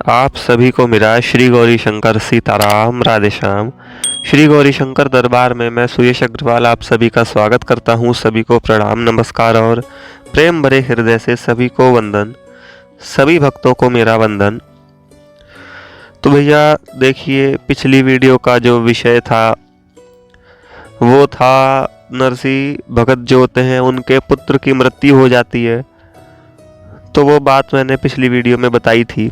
आप सभी को मेरा श्री गौरी शंकर सीताराम राधे श्याम। श्री गौरी शंकर दरबार में मैं सुयश अग्रवाल आप सभी का स्वागत करता हूँ। सभी को प्रणाम नमस्कार और प्रेम भरे हृदय से सभी को वंदन। सभी भक्तों को मेरा वंदन। तो भैया देखिए, पिछली वीडियो का जो विषय था वो था नरसिंह भगत जो होते हैं उनके पुत्र की मृत्यु हो जाती है। तो वो बात मैंने पिछली वीडियो में बताई थी।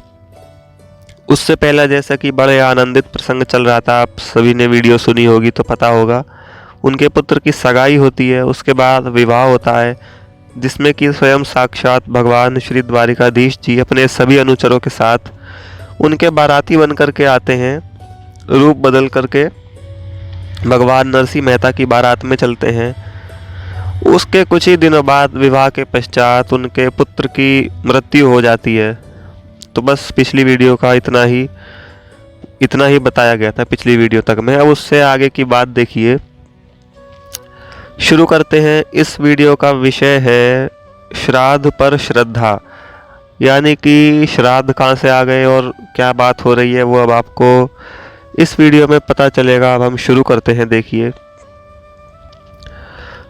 उससे पहले जैसा कि बड़े आनंदित प्रसंग चल रहा था, आप सभी ने वीडियो सुनी होगी तो पता होगा, उनके पुत्र की सगाई होती है। उसके बाद विवाह होता है जिसमें कि स्वयं साक्षात भगवान श्री द्वारिकाधीश जी अपने सभी अनुचरों के साथ उनके बाराती बन करके आते हैं। रूप बदल करके भगवान नरसिंह मेहता की बारात में चलते हैं। उसके कुछ ही दिनों बाद विवाह के पश्चात उनके पुत्र की मृत्यु हो जाती है। तो बस पिछली वीडियो का इतना ही बताया गया था पिछली वीडियो तक में। अब उससे आगे की बात देखिए, शुरू करते हैं। इस वीडियो का विषय है श्राद्ध पर श्रद्धा, यानी कि श्राद्ध कहाँ से आ गए और क्या बात हो रही है वो अब आपको इस वीडियो में पता चलेगा। अब हम शुरू करते हैं। देखिए,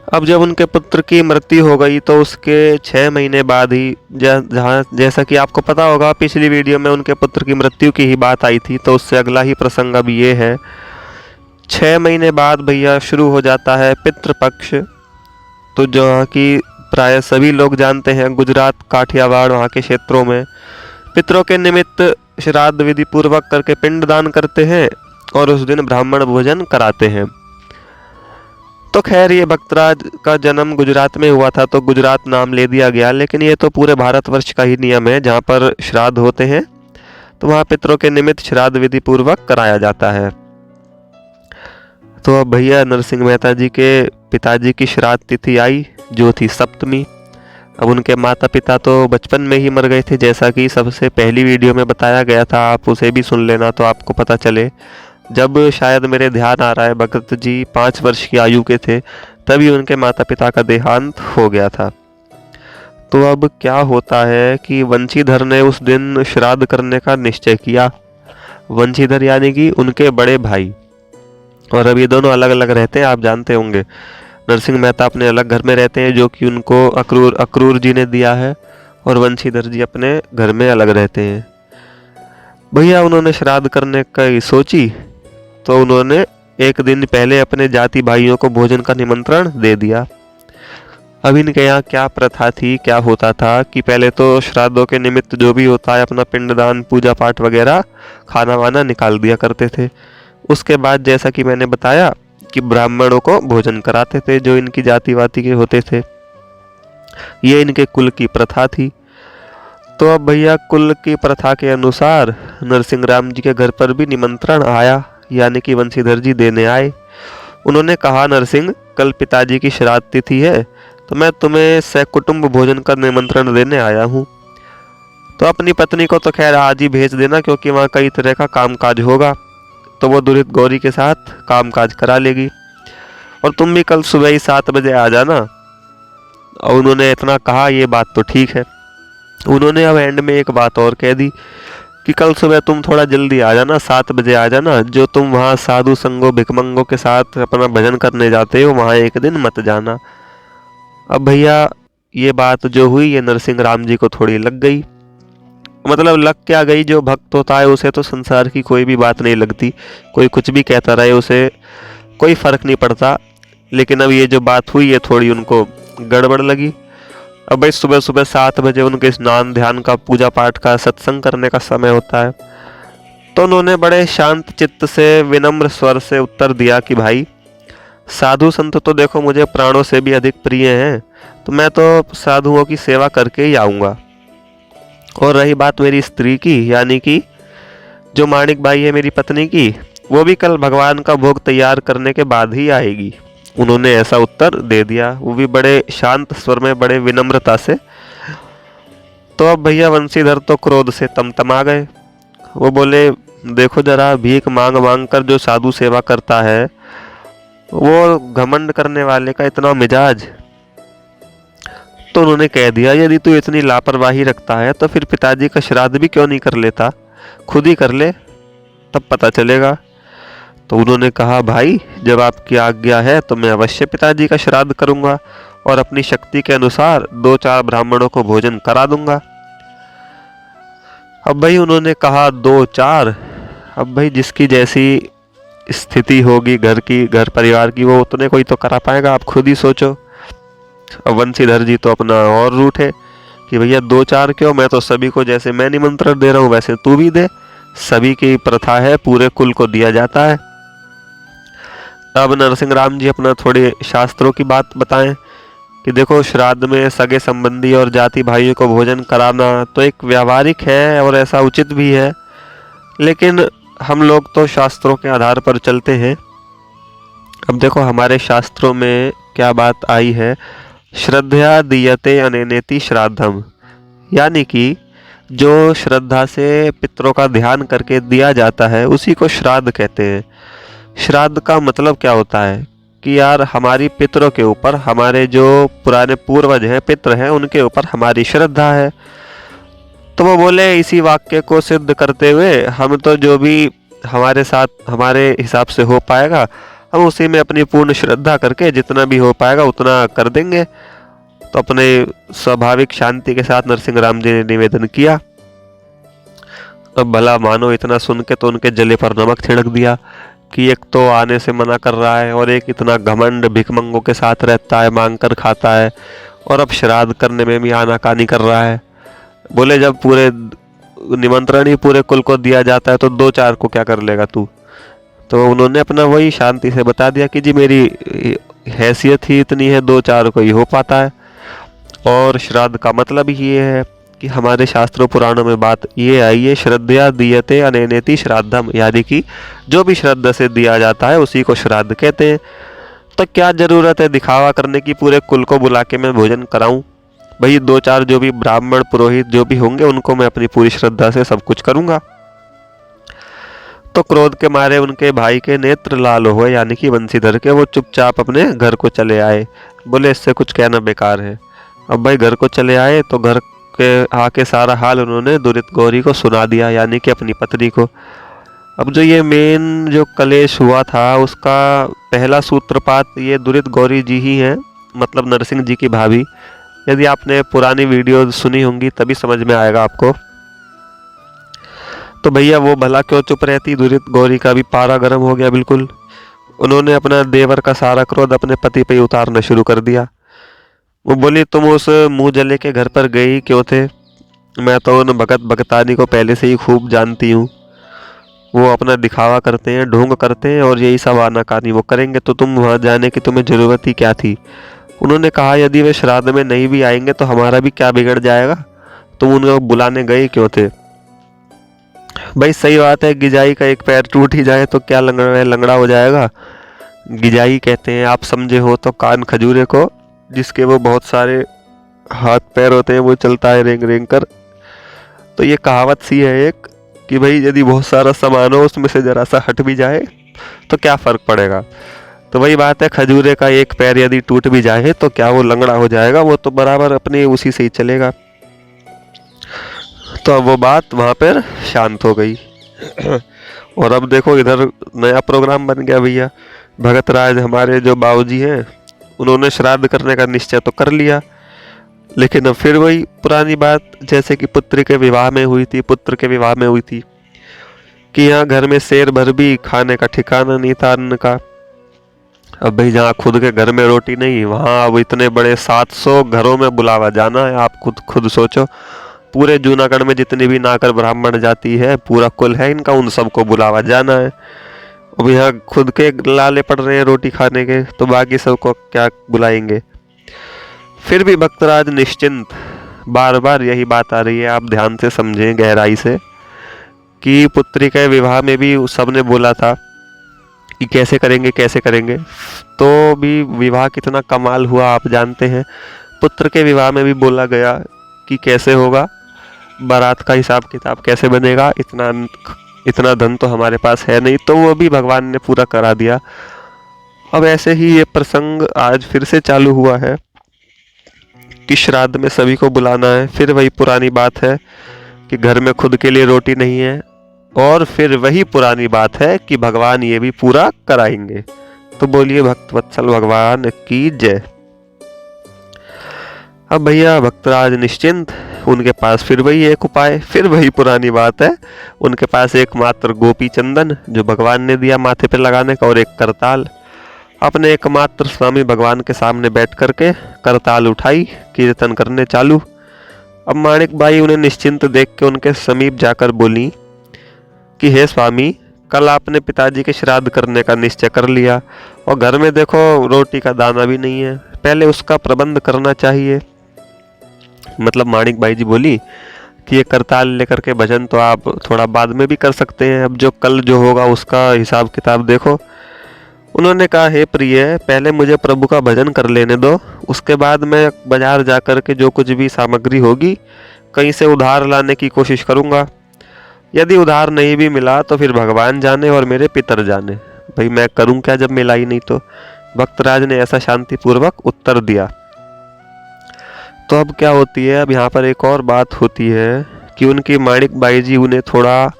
अब जब उनके पुत्र की मृत्यु हो गई तो उसके 6 महीने बाद ही जैसा कि आपको पता होगा, पिछली वीडियो में उनके पुत्र की मृत्यु की ही बात आई थी, तो उससे अगला ही प्रसंग अब ये है। 6 महीने बाद भैया शुरू हो जाता है पितृपक्ष। तो जहाँ की प्राय सभी लोग जानते हैं, गुजरात काठियावाड़ वहाँ के क्षेत्रों में पितरों के निमित्त श्राद्ध विधि पूर्वक करके पिंडदान करते हैं और उस दिन ब्राह्मण भोजन कराते हैं। तो खैर, ये भक्तराज का जन्म गुजरात में हुआ था तो गुजरात नाम ले दिया गया, लेकिन ये तो पूरे भारतवर्ष का ही नियम है। जहाँ पर श्राद्ध होते हैं तो वहाँ पितरों के निमित्त श्राद्ध विधि पूर्वक कराया जाता है। तो अब भैया नरसिंह मेहता जी के पिताजी की श्राद्ध तिथि आई जो थी सप्तमी। अब उनके माता पिता तो बचपन में ही मर गए थे, जैसा कि सबसे पहली वीडियो में बताया गया था। आप उसे भी सुन लेना तो आपको पता चले। जब शायद मेरे ध्यान आ रहा है भगत जी 5 वर्ष की आयु के थे, तभी उनके माता पिता का देहांत हो गया था। तो अब क्या होता है कि वंशीधर ने उस दिन श्राद्ध करने का निश्चय किया। वंशीधर यानी कि उनके बड़े भाई, और अब ये दोनों अलग अलग रहते हैं, आप जानते होंगे। नरसिंह मेहता अपने अलग घर में रहते हैं जो कि उनको अक्रूर जी ने दिया है, और वंशीधर जी अपने घर में अलग रहते हैं। भैया उन्होंने श्राद्ध करने की सोची तो उन्होंने एक दिन पहले अपने जाति भाइयों को भोजन का निमंत्रण दे दिया। अब इनके यहाँ क्या प्रथा थी, क्या होता था कि पहले तो श्राद्धों के निमित्त जो भी होता है अपना पिंडदान पूजा पाठ वगैरह खाना वाना निकाल दिया करते थे। उसके बाद जैसा कि मैंने बताया कि ब्राह्मणों को भोजन कराते थे जो इनकी जाति वाति के होते थे। ये इनके कुल की प्रथा थी। तो अब भैया कुल की प्रथा के अनुसार नरसिंह राम जी के घर पर भी निमंत्रण आया, यानी कि वंशीधर जी देने आए। उन्होंने कहा, नरसिंह कल पिताजी की श्राद्ध तिथि है तो मैं तुम्हें सकुटुंब भोजन का निमंत्रण देने आया हूँ। तो अपनी पत्नी को तो खैर आज ही भेज देना, क्योंकि वहाँ कई तरह का कामकाज होगा, तो वो दुरित गौरी के साथ कामकाज करा लेगी। और तुम भी कल सुबह ही 7 बजे आ जाना। और उन्होंने इतना कहा, ये बात तो ठीक है। उन्होंने अब एंड में एक बात और कह दी कि कल सुबह तुम थोड़ा जल्दी आ जाना, 7 बजे आ जाना। जो तुम वहाँ साधु संगों भिखमंगों के साथ अपना भजन करने जाते हो वहाँ एक दिन मत जाना। अब भैया ये बात जो हुई ये नरसिंह राम जी को थोड़ी लग गई। मतलब लग क्या गई, जो भक्त होता है उसे तो संसार की कोई भी बात नहीं लगती, कोई कुछ भी कहता रहे उसे कोई फर्क नहीं पड़ता। लेकिन अब ये जो बात हुई ये थोड़ी उनको गड़बड़ लगी। अब भाई सुबह सुबह 7 बजे उनके स्नान ध्यान का पूजा पाठ का सत्संग करने का समय होता है। तो उन्होंने बड़े शांत चित्त से विनम्र स्वर से उत्तर दिया कि भाई साधु संत तो देखो मुझे प्राणों से भी अधिक प्रिय हैं, तो मैं तो साधुओं की सेवा करके ही आऊँगा। और रही बात मेरी स्त्री की, यानी कि जो माणिक बाई है मेरी पत्नी की, वो भी कल भगवान का भोग तैयार करने के बाद ही आएगी। उन्होंने ऐसा उत्तर दे दिया, वो भी बड़े शांत स्वर में, बड़े विनम्रता से। तो अब भैया वंशीधर तो क्रोध से तमतमा गए। वो बोले, देखो जरा, भीख मांग मांग कर जो साधु सेवा करता है वो घमंड करने वाले का इतना मिजाज। तो उन्होंने कह दिया, यदि तू इतनी लापरवाही रखता है तो फिर पिताजी का श्राद्ध भी क्यों नहीं कर लेता। खुद ही कर ले, तब पता चलेगा। तो उन्होंने कहा, भाई जब आपकी आज्ञा है तो मैं अवश्य पिताजी का श्राद्ध करूंगा और अपनी शक्ति के अनुसार 2-4 ब्राह्मणों को भोजन करा दूंगा। अब भाई उन्होंने कहा 2-4, अब भाई जिसकी जैसी स्थिति होगी घर परिवार की, वो उतने कोई तो करा पाएगा, आप खुद ही सोचो। अब वंशीधर जी तो अपना और रूठे कि भैया 2-4 क्यों, मैं तो सभी को, जैसे मैं निमंत्रण दे रहा हूँ वैसे तू भी दे, सभी की प्रथा है, पूरे कुल को दिया जाता है। अब नरसिंह राम जी अपना थोड़े शास्त्रों की बात बताएं कि देखो, श्राद्ध में सगे संबंधी और जाति भाइयों को भोजन कराना तो एक व्यावहारिक है और ऐसा उचित भी है, लेकिन हम लोग तो शास्त्रों के आधार पर चलते हैं। अब देखो हमारे शास्त्रों में क्या बात आई है, श्रद्धया दीयते अनेनेति श्राद्धम, यानी कि जो श्रद्धा से पितरों का ध्यान करके दिया जाता है उसी को श्राद्ध कहते हैं। श्राद्ध का मतलब क्या होता है कि यार हमारी पितरों के ऊपर, हमारे जो पुराने पूर्वज हैं, पितर हैं, उनके ऊपर हमारी श्रद्धा है। तो वो बोले इसी वाक्य को सिद्ध करते हुए हम तो जो भी हमारे साथ हमारे हिसाब से हो पाएगा हम उसी में अपनी पूर्ण श्रद्धा करके जितना भी हो पाएगा उतना कर देंगे। तो अपने स्वाभाविक शांति के साथ नरसिंह राम जी ने निवेदन किया। अब भला मानो इतना सुन के तो उनके जले पर नमक छिड़क दिया कि एक तो आने से मना कर रहा है और एक इतना घमंड भिखमंगों के साथ रहता है, मांग कर खाता है, और अब श्राद्ध करने में भी आनाकानी कर रहा है। बोले जब पूरे निमंत्रण ही पूरे कुल को दिया जाता है तो 2-4 को क्या कर लेगा तू। तो उन्होंने अपना वही शांति से बता दिया कि जी मेरी हैसियत ही इतनी है, 2-4 को ही हो पाता है। और श्राद्ध का मतलब ही ये है कि हमारे शास्त्रों पुराणों में बात ये आई है, श्रद्धया दीयते अनेनेति श्राद्धम, यानी कि जो भी श्रद्धा से दिया जाता है उसी को श्राद्ध कहते हैं। तो क्या जरूरत है दिखावा करने की, पूरे कुल को बुला के मैं भोजन कराऊं। भाई 2-4 जो भी ब्राह्मण पुरोहित जो भी होंगे उनको मैं अपनी पूरी श्रद्धा से सब कुछ करूंगा। तो क्रोध के मारे उनके भाई के नेत्र लाल हुए, यानी कि वंशीधर के, वो चुपचाप अपने घर को चले आए। बोले इससे कुछ कहना बेकार है। अब भाई घर को चले आए तो घर के आके सारा हाल उन्होंने दुरित गौरी को सुना दिया, यानी कि अपनी पत्नी को। अब जो ये मेन जो कलेश हुआ था उसका पहला सूत्रपात ये दुरित गौरी जी ही हैं, मतलब नरसिंह जी की भाभी। यदि आपने पुरानी वीडियो सुनी होंगी तभी समझ में आएगा आपको। तो भैया वो भला क्यों चुप रहती, दुरित गौरी का भी पारा गर्म हो गया बिल्कुल। उन्होंने अपना देवर का सारा क्रोध अपने पति पे उतारना शुरू कर दिया। वो बोली तुम उस मुंह जले के घर पर गई क्यों थे, मैं तो उन भगत भगतानी को पहले से ही खूब जानती हूँ। वो अपना दिखावा करते हैं, ढोंग करते हैं और यही सब आनाकानी वो करेंगे, तो तुम वहाँ जाने की तुम्हें ज़रूरत ही क्या थी। उन्होंने कहा यदि वे श्राद्ध में नहीं भी आएंगे तो हमारा भी क्या बिगड़ जाएगा, तुम उनको बुलाने गए क्यों थे। भाई सही बात है, गिजाई का एक पैर टूट ही जाए तो क्या लंगड़ा हो जाएगा। गिजाई कहते हैं, आप समझे हो तो कान खजूरे को, जिसके वो बहुत सारे हाथ पैर होते हैं, वो चलता है रेंग रेंग कर। तो ये कहावत सी है एक कि भाई यदि बहुत सारा सामान हो उसमें से जरा सा हट भी जाए तो क्या फ़र्क पड़ेगा। तो वही बात है, खजूरे का एक पैर यदि टूट भी जाए तो क्या वो लंगड़ा हो जाएगा, वो तो बराबर अपने उसी से ही चलेगा। तो अब वो बात वहाँ पर शांत हो गई। और अब देखो इधर नया प्रोग्राम बन गया भैया। भगत राज हमारे जो बाबूजी हैं उन्होंने श्राद्ध करने का निश्चय तो कर लिया, लेकिन अब फिर वही पुरानी बात जैसे कि पुत्र के विवाह में हुई थी कि यहाँ घर में शेर भर भी खाने का ठिकाना नहीं था अन्न का। अब भाई जहाँ खुद के घर में रोटी नहीं, वहाँ अब इतने बड़े 700 घरों में बुलावा जाना है। आप खुद सोचो, पूरे जूनागढ़ में जितनी भी नाकर ब्राह्मण जाति है, पूरा कुल है इनका, उन सबको बुलावा जाना है। अब यहाँ खुद के लाले पड़ रहे हैं रोटी खाने के, तो बाकी सबको क्या बुलाएंगे। फिर भी भक्तराज निश्चिंत, बार बार यही बात आ रही है, आप ध्यान से समझें गहराई से, कि पुत्री के विवाह में भी सबने बोला था कि कैसे करेंगे, तो भी विवाह कितना कमाल हुआ आप जानते हैं। पुत्र के विवाह में भी बोला गया कि कैसे होगा, बारात का हिसाब किताब कैसे बनेगा, इतना धन तो हमारे पास है नहीं, तो वो भी भगवान ने पूरा करा दिया। अब ऐसे ही ये प्रसंग आज फिर से चालू हुआ है कि श्राद्ध में सभी को बुलाना है। फिर वही पुरानी बात है कि घर में खुद के लिए रोटी नहीं है, और फिर वही पुरानी बात है कि भगवान ये भी पूरा कराएंगे। तो बोलिए भक्त वत्सल भगवान की जय। अब भैया भक्तराज निश्चिंत, उनके पास फिर वही एक उपाय, फिर वही पुरानी बात है। उनके पास एकमात्र गोपी चंदन जो भगवान ने दिया माथे पे लगाने का, और एक करताल। अपने एकमात्र स्वामी भगवान के सामने बैठ करके करताल उठाई, कीर्तन करने चालू। अब माणिक बाई उन्हें निश्चिंत देख के उनके समीप जाकर बोली कि हे स्वामी, कल आपने पिताजी के श्राद्ध करने का निश्चय कर लिया और घर में देखो रोटी का दाना भी नहीं है, पहले उसका प्रबंध करना चाहिए। मतलब माणिक बाई जी बोली कि ये करताल लेकर के भजन तो आप थोड़ा बाद में भी कर सकते हैं, अब जो कल जो होगा उसका हिसाब किताब देखो। उन्होंने कहा हे प्रिय, पहले मुझे प्रभु का भजन कर लेने दो, उसके बाद मैं बाजार जा कर के जो कुछ भी सामग्री होगी कहीं से उधार लाने की कोशिश करूँगा। यदि उधार नहीं भी मिला तो फिर भगवान जाने और मेरे पितर जाने, भाई मैं करूँ क्या जब मिला ही नहीं तो। भक्तराज ने ऐसा शांतिपूर्वक उत्तर दिया। तो अब क्या होती है, अब यहाँ पर एक और बात होती है कि उनकी माणिक बाई जी उन्हें थोड़ा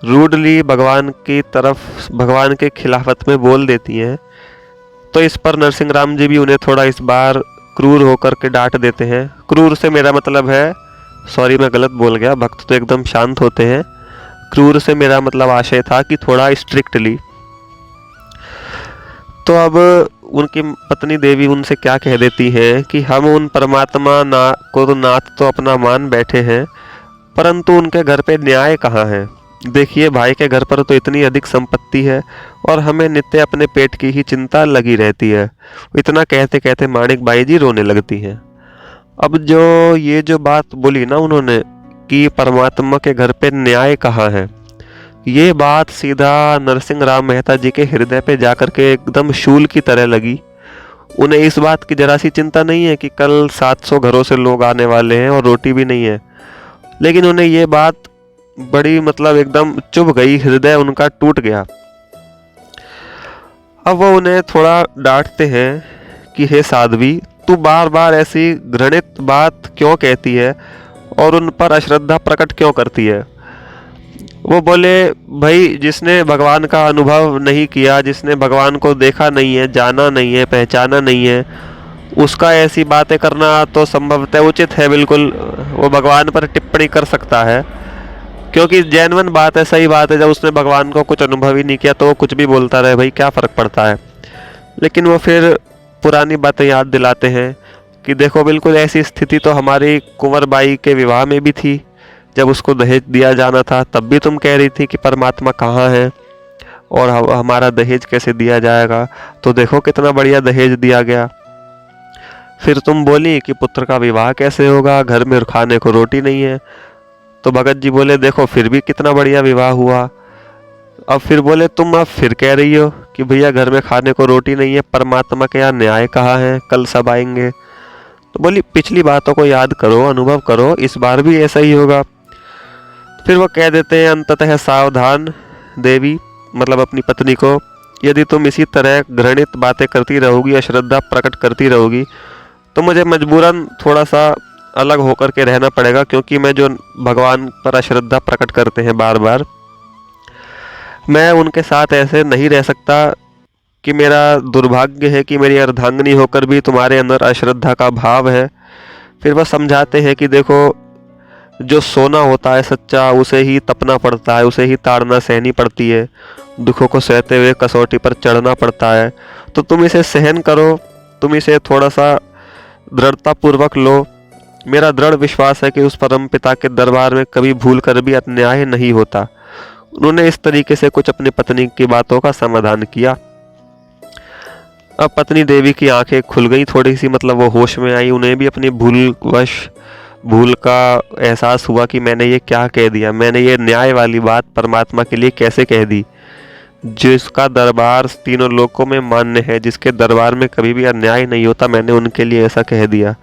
रूडली भगवान की तरफ, भगवान के खिलाफत में बोल देती हैं। तो इस पर नरसिंह राम जी भी उन्हें थोड़ा इस बार क्रूर होकर के डांट देते हैं। क्रूर से मेरा मतलब है, सॉरी मैं गलत बोल गया, भक्त तो एकदम शांत होते हैं। क्रूर से मेरा मतलब आशय था कि थोड़ा स्ट्रिक्टली। तो अब उनकी पत्नी देवी उनसे क्या कह देती हैं कि हम उन परमात्मा को तो नाथ तो अपना मान बैठे हैं, परंतु उनके घर पे न्याय कहाँ है। देखिए भाई के घर पर तो इतनी अधिक संपत्ति है और हमें नित्य अपने पेट की ही चिंता लगी रहती है। इतना कहते कहते माणिक बाई जी रोने लगती हैं। अब ये जो बात बोली ना उन्होंने कि परमात्मा के घर पे न्याय कहाँ है, ये बात सीधा नरसिंह राम मेहता जी के हृदय पे जाकर के एकदम शूल की तरह लगी। उन्हें इस बात की जरा सी चिंता नहीं है कि कल 700 घरों से लोग आने वाले हैं और रोटी भी नहीं है, लेकिन उन्हें ये बात बड़ी मतलब एकदम चुभ गई, हृदय उनका टूट गया। अब वो उन्हें थोड़ा डांटते हैं कि हे साध्वी, तू बार बार ऐसी घृणित बात क्यों कहती है और उन पर अश्रद्धा प्रकट क्यों करती है। वो बोले भाई, जिसने भगवान का अनुभव नहीं किया, जिसने भगवान को देखा नहीं है, जाना नहीं है, पहचाना नहीं है, उसका ऐसी बातें करना तो संभवतः उचित है। बिल्कुल वो भगवान पर टिप्पणी कर सकता है, क्योंकि जेन्युइन बात है, सही बात है। जब उसने भगवान को कुछ अनुभव ही नहीं किया तो वो कुछ भी बोलता रहे, भाई क्या फ़र्क पड़ता है। लेकिन वो फिर पुरानी बातें याद दिलाते हैं कि देखो बिल्कुल ऐसी स्थिति तो हमारी कुंवर बाई के विवाह में भी थी, जब उसको दहेज दिया जाना था तब भी तुम कह रही थी कि परमात्मा कहाँ है और हमारा दहेज कैसे दिया जाएगा, तो देखो कितना बढ़िया दहेज दिया गया। फिर तुम बोली कि पुत्र का विवाह कैसे होगा, घर में खाने को रोटी नहीं है, तो भगत जी बोले देखो फिर भी कितना बढ़िया विवाह हुआ। अब फिर बोले तुम अब फिर कह रही हो कि भैया घर में खाने को रोटी नहीं है, परमात्मा के यहाँ न्याय कहाँ है, कल सब आएंगे। तो बोली पिछली बातों को याद करो, अनुभव करो, इस बार भी ऐसा ही होगा। फिर वो कह देते हैं अंततः सावधान देवी, मतलब अपनी पत्नी को, यदि तुम इसी तरह घृणित बातें करती रहोगी, अश्रद्धा प्रकट करती रहोगी, तो मुझे मजबूरन थोड़ा सा अलग होकर के रहना पड़ेगा, क्योंकि मैं जो भगवान पर अश्रद्धा प्रकट करते हैं बार बार, मैं उनके साथ ऐसे नहीं रह सकता कि मेरा दुर्भाग्य है कि मेरी अर्धांगिनी होकर भी तुम्हारे अंदर अश्रद्धा का भाव है। फिर वह समझाते हैं कि देखो जो सोना होता है सच्चा, उसे ही तपना पड़ता है, उसे ही ताड़ना सहनी पड़ती है, दुखों को सहते हुए कसौटी पर चढ़ना पड़ता है। तो तुम इसे सहन करो, तुम इसे थोड़ा सा दृढ़तापूर्वक लो। मेरा दृढ़ विश्वास है कि उस परम पिता के दरबार में कभी भूल कर भी अन्याय नहीं होता। उन्होंने इस तरीके से कुछ अपनी पत्नी की बातों का समाधान किया। अब पत्नी देवी की आंखें खुल गई थोड़ी सी, मतलब वो होश में आई। उन्हें भी अपनी भूल का एहसास हुआ कि मैंने ये क्या कह दिया, मैंने ये न्याय वाली बात परमात्मा के लिए कैसे कह दी, जिसका दरबार तीनों लोकों में मान्य है, जिसके दरबार में कभी भी अन्याय नहीं होता, मैंने उनके लिए ऐसा कह दिया।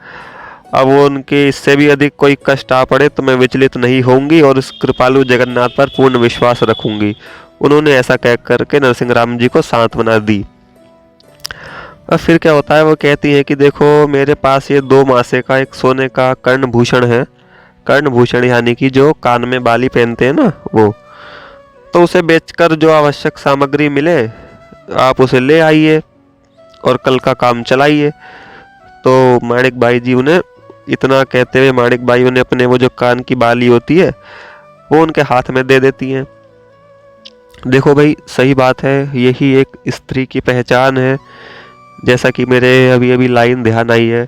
अब वो उनके इससे भी अधिक कोई कष्ट आ पड़े तो मैं विचलित नहीं होंगी और इस कृपालु जगन्नाथ पर पूर्ण विश्वास रखूंगी। उन्होंने ऐसा कह करके नरसिंह राम जी को सांत्वना दी। और फिर क्या होता है, वो कहती है कि देखो मेरे पास ये 2 मासे का एक सोने का कर्णभूषण है। कर्णभूषण यानी कि जो कान में बाली पहनते हैं ना, वो तो उसे बेचकर जो आवश्यक सामग्री मिले आप उसे ले आइए और कल का काम चलाइए। तो माणिक भाई जी उन्हें इतना कहते हुए माणिक भाई उन्हें अपने वो जो कान की बाली होती है वो उनके हाथ में दे देती हैं। देखो भाई सही बात है, यही एक स्त्री की पहचान है। जैसा कि मेरे अभी अभी लाइन ध्यान आई है,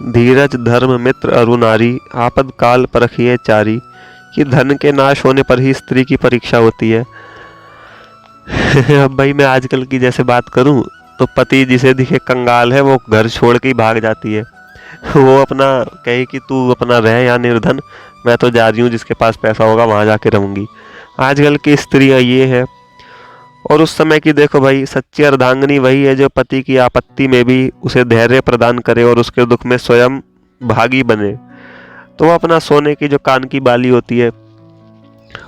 धीरज धर्म मित्र अरु नारी, आपद काल परखिए चारी, कि धन के नाश होने पर ही स्त्री की परीक्षा होती है। अब भाई मैं आजकल की जैसे बात करूं तो पति जिसे दिखे कंगाल है वो घर छोड़ के ही भाग जाती है। वो अपना कहे कि तू अपना रह या निर्धन, मैं तो जा रही हूँ, जिसके पास पैसा होगा वहां जाके रहूंगी। आजकल की स्त्रियां ये है। और उस समय की देखो भाई, सच्ची अर्धांगिनी वही है जो पति की आपत्ति में भी उसे धैर्य प्रदान करे और उसके दुख में स्वयं भागी बने। तो वो अपना सोने की जो कान की बाली होती है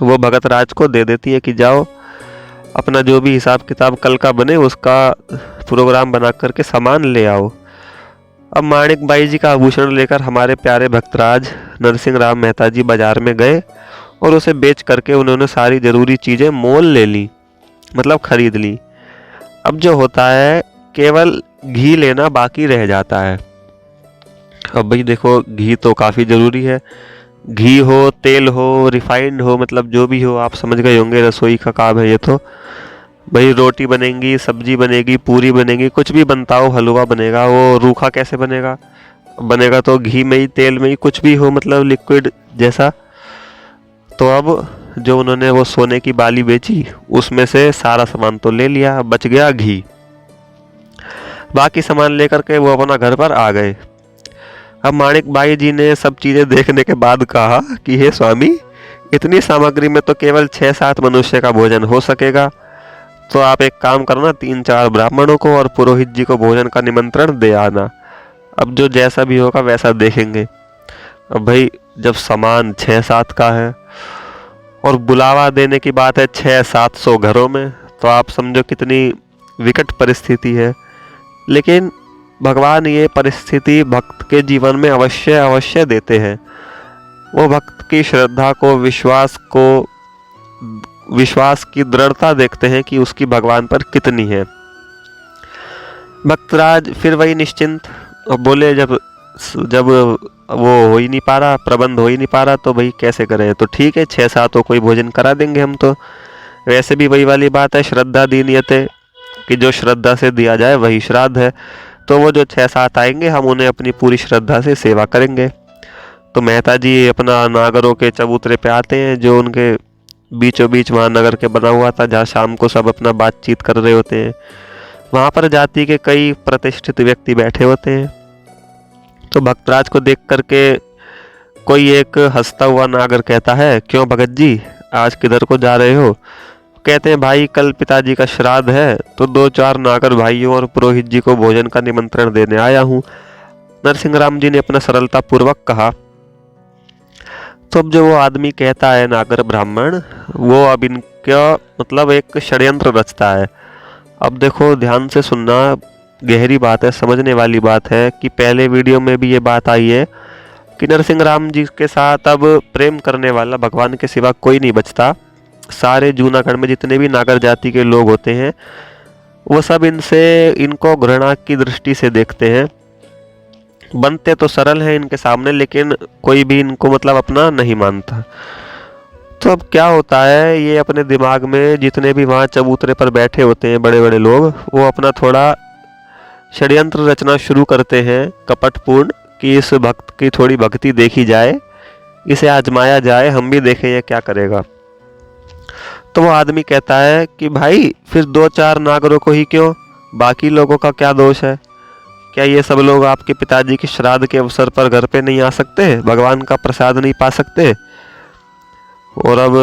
वो भगत राज को दे देती है कि जाओ अपना जो भी हिसाब किताब कल का बने उसका प्रोग्राम बना करके सामान ले आओ। अब माणिक बाई जी का आभूषण लेकर हमारे प्यारे भक्तराज नरसिंह राम मेहता जी बाजार में गए और उसे बेच करके उन्होंने सारी जरूरी चीजें मोल ले ली, मतलब खरीद ली। अब जो होता है केवल घी लेना बाकी रह जाता है। अब भाई देखो घी तो काफ़ी ज़रूरी है, घी हो तेल हो रिफाइंड हो, मतलब जो भी हो आप समझ गए होंगे, रसोई का काम है ये तो। भाई रोटी बनेगी, सब्जी बनेगी, पूरी बनेगी, कुछ भी बनता हो, हलवा बनेगा, वो रूखा कैसे बनेगा? बनेगा तो घी में ही, तेल में ही, कुछ भी हो, मतलब लिक्विड जैसा। तो अब जो उन्होंने वो सोने की बाली बेची उसमें से सारा सामान तो ले लिया, बच गया घी। बाकी सामान लेकर के वो अपना घर पर आ गए। अब माणिक बाई जी ने सब चीज़ें देखने के बाद कहा कि हे स्वामी, इतनी सामग्री में तो केवल 6-7 मनुष्य का भोजन हो सकेगा, तो आप एक काम करना, 3-4 ब्राह्मणों को और पुरोहित जी को भोजन का निमंत्रण दे आना। अब जो जैसा भी होगा वैसा देखेंगे। अब भाई जब सामान 6-7 का है और बुलावा देने की बात है 600-700 घरों में, तो आप समझो कितनी विकट परिस्थिति है। लेकिन भगवान ये परिस्थिति भक्त के जीवन में अवश्य अवश्य देते हैं। वो भक्त की श्रद्धा को, विश्वास की दृढ़ता देखते हैं कि उसकी भगवान पर कितनी है। भक्तराज फिर वही निश्चिंत बोले, जब वो हो ही नहीं पा रहा, प्रबंध हो ही नहीं पा रहा, तो भाई कैसे करें? तो ठीक है 6-7 कोई भोजन करा देंगे हम तो। वैसे भी वही वाली बात है, श्रद्धा दीनियते, कि जो श्रद्धा से दिया जाए वही श्राद्ध है। तो वो जो 6-7 आएंगे हम उन्हें अपनी पूरी श्रद्धा से सेवा करेंगे। तो मेहता जी अपना नागरों के चबूतरे पे आते हैं, जो उनके बीचों बीच वहाँ नगर के बना हुआ था, जहाँ शाम को सब अपना बातचीत कर रहे होते हैं। वहाँ पर जाति के कई प्रतिष्ठित व्यक्ति बैठे होते हैं। तो भक्तराज को देख करके कोई एक हंसता हुआ नागर कहता है, क्यों भगत जी, आज किधर को जा रहे हो? कहते हैं भाई कल पिताजी का श्राद्ध है, तो 2-4 नागर भाइयों और पुरोहित जी को भोजन का निमंत्रण देने आया हूँ। नरसिंह राम जी ने अपना सरलता पूर्वक कहा। तो अब जो वो आदमी कहता है नागर ब्राह्मण, वो अब इनका मतलब एक षड्यंत्र रचता है। अब देखो ध्यान से सुनना, गहरी बात है, समझने वाली बात है कि पहले वीडियो में भी ये बात आई है कि नरसिंह राम जी के साथ अब प्रेम करने वाला भगवान के सिवा कोई नहीं बचता। सारे जूनागढ़ में जितने भी नागर जाति के लोग होते हैं वो सब इनको घृणा की दृष्टि से देखते हैं। बनते तो सरल हैं इनके सामने, लेकिन कोई भी इनको मतलब अपना नहीं मानता। तो अब क्या होता है, ये अपने दिमाग में जितने भी वहाँ चबूतरे पर बैठे होते हैं बड़े बड़े लोग, वो अपना थोड़ा षड्यंत्र रचना शुरू करते हैं कपटपूर्ण, कि इस भक्त की थोड़ी भक्ति देखी जाए, इसे आजमाया जाए, हम भी देखें ये क्या करेगा। तो वो आदमी कहता है कि भाई फिर 2-4 नागरों को ही क्यों, बाकी लोगों का क्या दोष है? क्या ये सब लोग आपके पिताजी के श्राद्ध के अवसर पर घर पे नहीं आ सकते, भगवान का प्रसाद नहीं पा सकते? और अब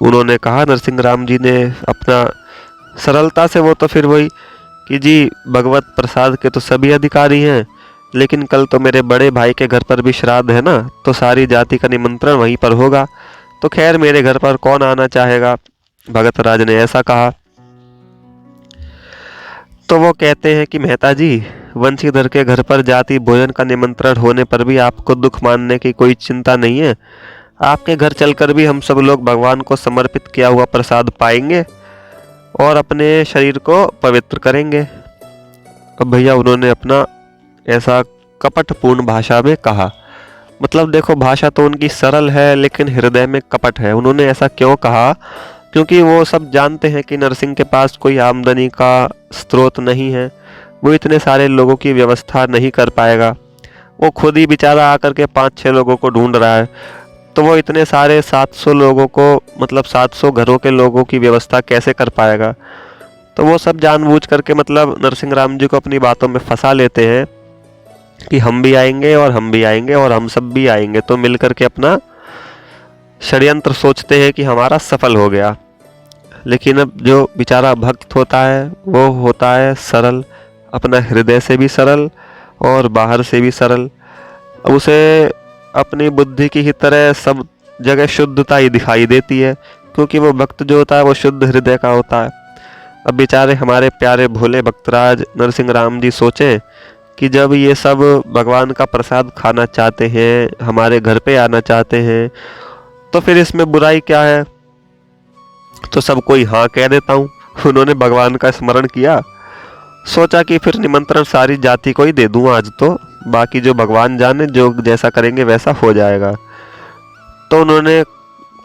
उन्होंने कहा, नरसिंह राम जी ने अपना सरलता से, वो तो फिर वही कि जी भगवत प्रसाद के तो सभी अधिकारी हैं, लेकिन कल तो मेरे बड़े भाई के घर पर भी श्राद्ध है ना, तो सारी जाति का निमंत्रण वहीं पर होगा, तो खैर मेरे घर पर कौन आना चाहेगा? भगत राज ने ऐसा कहा। तो वो कहते हैं कि मेहता जी, वंशीधर के घर पर जाति भोजन का निमंत्रण होने पर भी आपको दुख मानने की कोई चिंता नहीं है। आपके घर चलकर भी हम सब लोग भगवान को समर्पित किया हुआ प्रसाद पाएंगे और अपने शरीर को पवित्र करेंगे। अब भैया उन्होंने अपना ऐसा कपटपूर्ण भाषा में कहा। मतलब देखो, भाषा तो उनकी सरल है लेकिन हृदय में कपट है। उन्होंने ऐसा क्यों कहा? क्योंकि वो सब जानते हैं कि नरसिंह के पास कोई आमदनी का स्रोत नहीं है, वो इतने सारे लोगों की व्यवस्था नहीं कर पाएगा। वो खुद ही बेचारा आकर के 5-6 लोगों को ढूंढ रहा है, तो वो इतने सारे 700 लोगों को, मतलब 700 घरों के लोगों की व्यवस्था कैसे कर पाएगा? तो वो सब जानबूझ करके मतलब नरसिंह राम जी को अपनी बातों में फंसा लेते हैं कि हम भी आएंगे और हम भी आएंगे और हम सब भी आएंगे, तो मिल करके अपना षड्यंत्र सोचते हैं कि हमारा सफल हो गया। लेकिन अब जो बेचारा भक्त होता है वो होता है सरल, अपना हृदय से भी सरल और बाहर से भी सरल। अब उसे अपनी बुद्धि की ही तरह सब जगह शुद्धता ही दिखाई देती है, क्योंकि वो भक्त जो होता है वो शुद्ध हृदय का होता है। अब बेचारे हमारे प्यारे भोले भक्तराज नरसिंह राम जी सोचें कि जब ये सब भगवान का प्रसाद खाना चाहते हैं, हमारे घर पे आना चाहते हैं, तो फिर इसमें बुराई क्या है? तो सब कोई हाँ कह देता हूँ। उन्होंने भगवान का स्मरण किया, सोचा कि फिर निमंत्रण सारी जाति को ही दे दूँ आज, तो बाकी जो भगवान जाने, जो जैसा करेंगे वैसा हो जाएगा। तो उन्होंने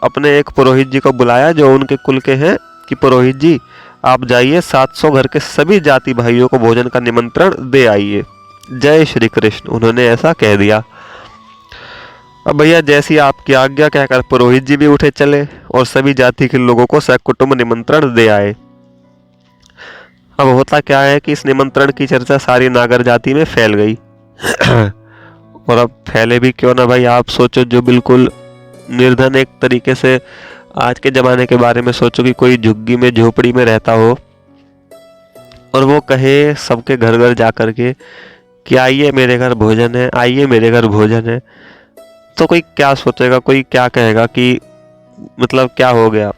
अपने एक पुरोहित जी को बुलाया जो उनके कुल के हैं कि पुरोहित जी आप जाइए 700 घर के सभी जाति भाइयों को भोजन का निमंत्रण दे आइए। जय श्री कृष्ण, उन्होंने ऐसा कह दिया। अब भैया जैसी आपकी आज्ञा कहकर पुरोहित जी भी उठे चले और सभी जाति के लोगों को सकुटुंब निमंत्रण दे आए। अब होता क्या है कि इस निमंत्रण की चर्चा सारी नागर जाति में फैल गई। और अब फैले भी क्यों ना भाई, आप सोचो जो बिल्कुल निर्धन, एक तरीके से आज के ज़माने के बारे में सोचो कि कोई झुग्गी में झोपड़ी में रहता हो और वो कहे सबके घर घर जा कर के कि आइए मेरे घर भोजन है, आइए मेरे घर भोजन है, तो कोई क्या सोचेगा, कोई क्या कहेगा कि मतलब क्या हो गया?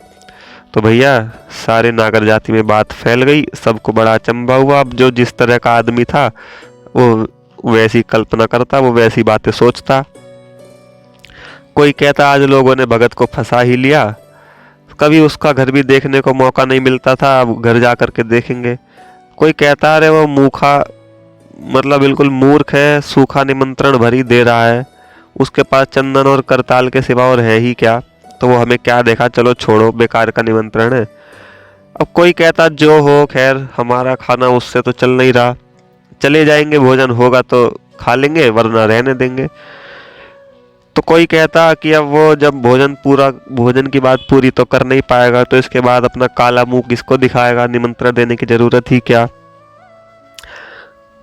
तो भैया सारे नागर जाति में बात फैल गई, सबको बड़ा अचंभा हुआ। अब जो जिस तरह का आदमी था वो वैसी कल्पना करता, वो वैसी बातें सोचता। कोई कहता आज लोगों ने भगत को फंसा ही लिया, कभी उसका घर भी देखने को मौका नहीं मिलता था, अब घर जा कर के देखेंगे। कोई कहता अरे वो मूखा, मतलब बिल्कुल मूर्ख है, सूखा निमंत्रण भरी दे रहा है, उसके पास चंदन और करताल के सिवा और है ही क्या, तो वो हमें क्या देखा, चलो छोड़ो, बेकार का निमंत्रण है। अब कोई कहता जो हो खैर, हमारा खाना उससे तो चल नहीं रहा, चले जाएंगे, भोजन होगा तो खा लेंगे वरना रहने देंगे। तो कोई कहता कि अब वो जब भोजन की बात पूरी तो कर नहीं पाएगा, तो इसके बाद अपना काला मुंह किसको दिखाएगा, निमंत्रण देने की जरूरत ही क्या।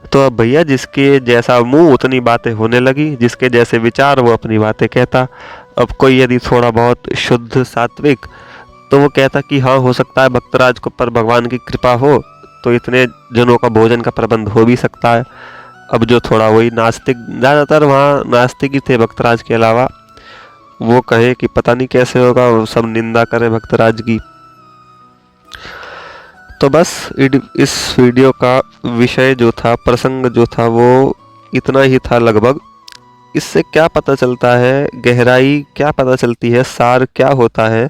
तो अब भैया जिसके जैसा मुंह उतनी बातें होने लगी, जिसके जैसे विचार वो अपनी बातें कहता। अब कोई यदि थोड़ा बहुत शुद्ध सात्विक, तो वो कहता कि हाँ हो सकता है भक्तराज को पर भगवान की कृपा हो तो इतने जनों का भोजन का प्रबंध हो भी सकता है। अब जो थोड़ा वही नास्तिक, ज़्यादातर वहाँ नास्तिक ही थे भक्तराज के अलावा, वो कहे कि पता नहीं कैसे होगा, वो सब निंदा करे भक्तराज की। तो बस इस वीडियो का विषय जो था, प्रसंग जो था, वो इतना ही था लगभग। इससे क्या पता चलता है, गहराई क्या पता चलती है, सार क्या होता है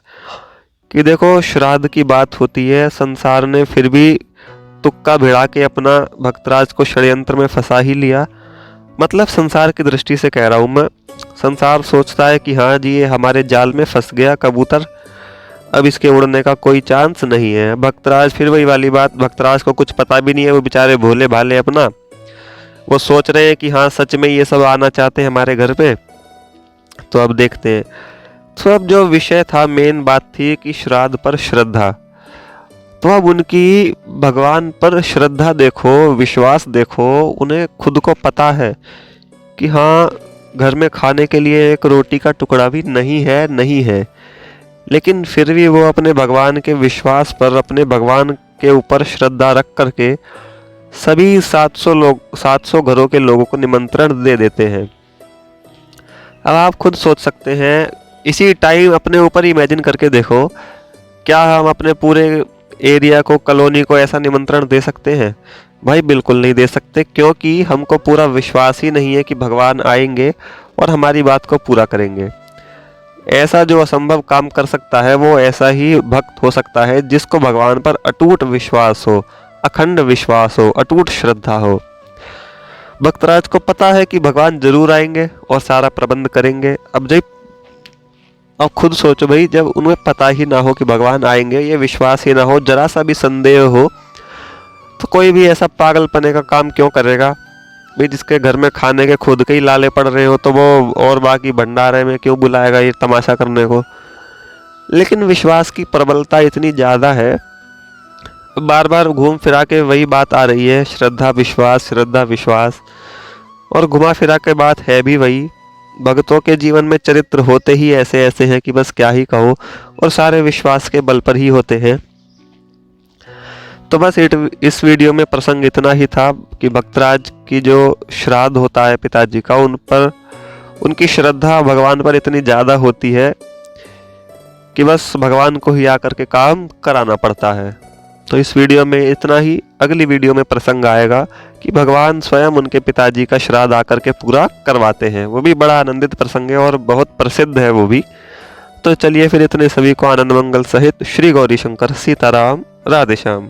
कि देखो श्राद्ध की बात होती है, संसार ने फिर भी तुक्का भिड़ा के अपना भक्तराज को षड्यंत्र में फंसा ही लिया। मतलब संसार की दृष्टि से कह रहा हूँ मैं, संसार सोचता है कि हाँ जी ये हमारे जाल में फंस गया कबूतर, अब इसके उड़ने का कोई चांस नहीं है। भक्तराज फिर वही वाली बात, भक्तराज को कुछ पता भी नहीं है, वो बेचारे भोले भाले अपना वो सोच रहे हैं कि हाँ सच में ये सब आना चाहते हैं हमारे घर पे। तो अब देखते हैं। तो अब जो विषय था, मेन बात थी कि श्राद्ध पर श्रद्धा। तो अब उनकी भगवान पर श्रद्धा देखो, विश्वास देखो, उन्हें खुद को पता है कि हाँ घर में खाने के लिए एक रोटी का टुकड़ा भी नहीं है, लेकिन फिर भी वो अपने भगवान के विश्वास पर, अपने भगवान के ऊपर श्रद्धा रख करके सभी 700 घरों के लोगों को निमंत्रण दे देते हैं। अब आप खुद सोच सकते हैं, इसी टाइम अपने ऊपर इमेजिन करके देखो, क्या हम अपने पूरे एरिया को, कॉलोनी को ऐसा निमंत्रण दे सकते हैं? भाई बिल्कुल नहीं दे सकते, क्योंकि हमको पूरा विश्वास ही नहीं है कि भगवान आएंगे और हमारी बात को पूरा करेंगे। ऐसा जो असंभव काम कर सकता है वो ऐसा ही भक्त हो सकता है जिसको भगवान पर अटूट विश्वास हो, अखंड विश्वास हो, अटूट श्रद्धा हो। भक्तराज को पता है कि भगवान जरूर आएंगे और सारा प्रबंध करेंगे। अब खुद सोचो भाई, जब उन्हें पता ही ना हो कि भगवान आएंगे, ये विश्वास ही ना हो, जरा सा भी संदेह हो, तो कोई भी ऐसा पागलपने का काम क्यों करेगा भाई? जिसके घर में खाने के खुद के ही लाले पड़ रहे हो तो वो और बाकी भंडारे में क्यों बुलाएगा ये तमाशा करने को? लेकिन विश्वास की प्रबलता इतनी ज़्यादा है, बार बार घूम फिरा के वही बात आ रही है, श्रद्धा विश्वास, श्रद्धा विश्वास, और घुमा फिरा के बात है भी वही। भक्तों के जीवन में चरित्र होते ही ऐसे ऐसे हैं कि बस क्या ही कहो, और सारे विश्वास के बल पर ही होते हैं। तो बस इस वीडियो में प्रसंग इतना ही था कि भक्तराज की जो श्राद्ध होता है पिताजी का, उन पर उनकी श्रद्धा भगवान पर इतनी ज़्यादा होती है कि बस भगवान को ही आकर के काम कराना पड़ता है। तो इस वीडियो में इतना ही। अगली वीडियो में प्रसंग आएगा कि भगवान स्वयं उनके पिताजी का श्राद्ध आकर के पूरा करवाते हैं। वो भी बड़ा आनंदित प्रसंग है और बहुत प्रसिद्ध है वो भी। तो चलिए फिर, इतने सभी को आनंद मंगल सहित श्री गौरी शंकर सीताराम, राधे श्याम।